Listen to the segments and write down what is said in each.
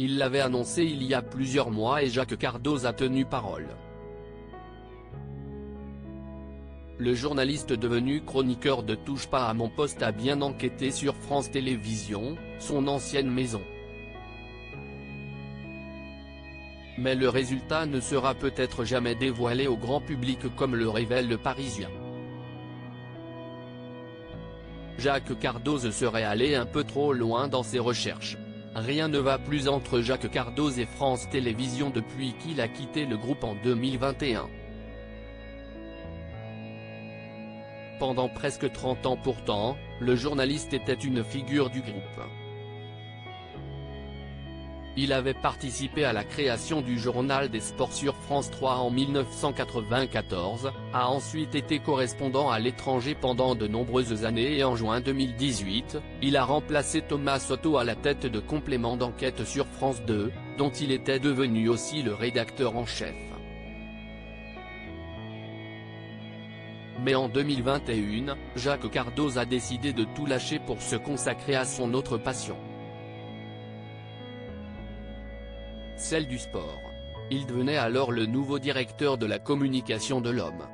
Il l'avait annoncé il y a plusieurs mois et Jacques Cardoz a tenu parole. Le journaliste devenu chroniqueur de Touche pas à mon poste a bien enquêté sur France Télévisions, son ancienne maison. Mais le résultat ne sera peut-être jamais dévoilé au grand public comme le révèle Le Parisien. Jacques Cardoz serait allé un peu trop loin dans ses recherches. Rien ne va plus entre Jacques Cardoz et France Télévisions depuis qu'il a quitté le groupe en 2021. Pendant presque 30 ans pourtant, le journaliste était une figure du groupe. Il avait participé à la création du journal des sports sur France 3 en 1994, a ensuite été correspondant à l'étranger pendant de nombreuses années et en juin 2018, il a remplacé Thomas Soto à la tête de Complément d'enquête sur France 2, dont il était devenu aussi le rédacteur en chef. Mais en 2021, Jacques Cardoz a décidé de tout lâcher pour se consacrer à son autre passion. Celle du sport. Il devenait alors le nouveau directeur de la communication de l'Homme.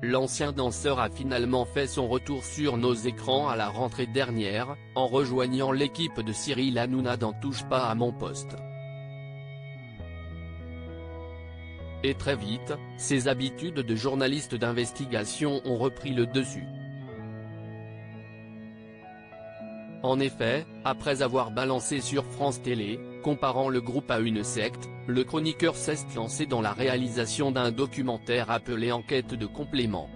L'ancien danseur a finalement fait son retour sur nos écrans à la rentrée dernière, en rejoignant l'équipe de Cyril Hanouna dans Touche pas à mon poste. Et très vite, ses habitudes de journaliste d'investigation ont repris le dessus. En effet, après avoir balancé sur France Télé, comparant le groupe à une secte, le chroniqueur s'est lancé dans la réalisation d'un documentaire appelé Enquête de complément.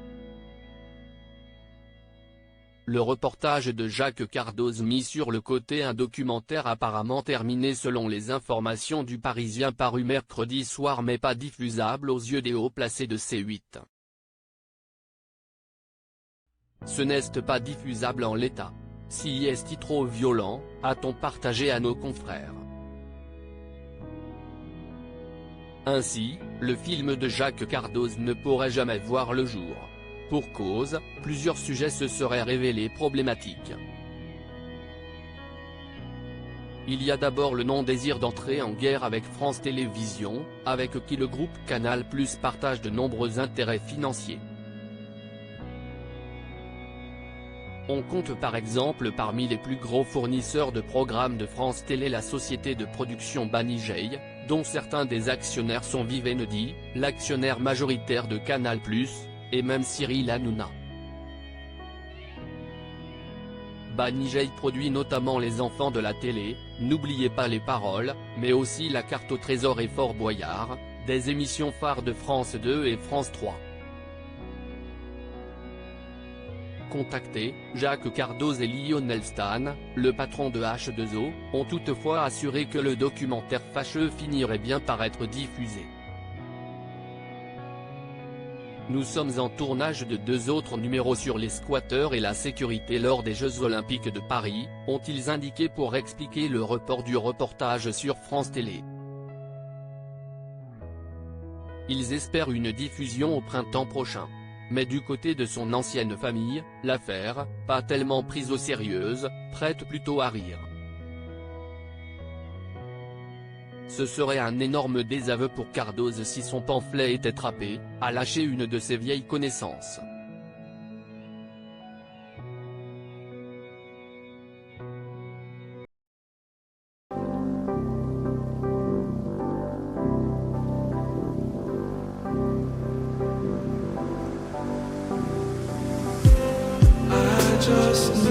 Le reportage de Jacques Cardoz mis sur le côté un documentaire apparemment terminé selon les informations du Parisien paru mercredi soir mais pas diffusable aux yeux des hauts placés de C8. Ce n'est pas diffusable en l'état. Si est trop violent, a-t-on partagé à nos confrères. Ainsi, le film de Jacques Cardoz ne pourrait jamais voir le jour. Pour cause, plusieurs sujets se seraient révélés problématiques. Il y a d'abord le non-désir d'entrer en guerre avec France Télévisions, avec qui le groupe Canal+ partage de nombreux intérêts financiers. On compte par exemple parmi les plus gros fournisseurs de programmes de France Télé la société de production Banijay, dont certains des actionnaires sont Vivendi, l'actionnaire majoritaire de Canal+, et même Cyril Hanouna. Banijay produit notamment Les Enfants de la télé, N'oubliez pas les paroles, mais aussi La carte au trésor et Fort Boyard, des émissions phares de France 2 et France 3. Contactés, Jacques Cardoz et Lionel Stan, le patron de H2O, ont toutefois assuré que le documentaire fâcheux finirait bien par être diffusé. Nous sommes en tournage de 2 autres numéros sur les squatteurs et la sécurité lors des Jeux Olympiques de Paris, ont-ils indiqué pour expliquer le report du reportage sur France Télé. Ils espèrent une diffusion au printemps prochain. Mais du côté de son ancienne famille, l'affaire, pas tellement prise au sérieux, prête plutôt à rire. Ce serait un énorme désaveu pour Cardoz si son pamphlet était trappé, à lâcher une de ses vieilles connaissances. Just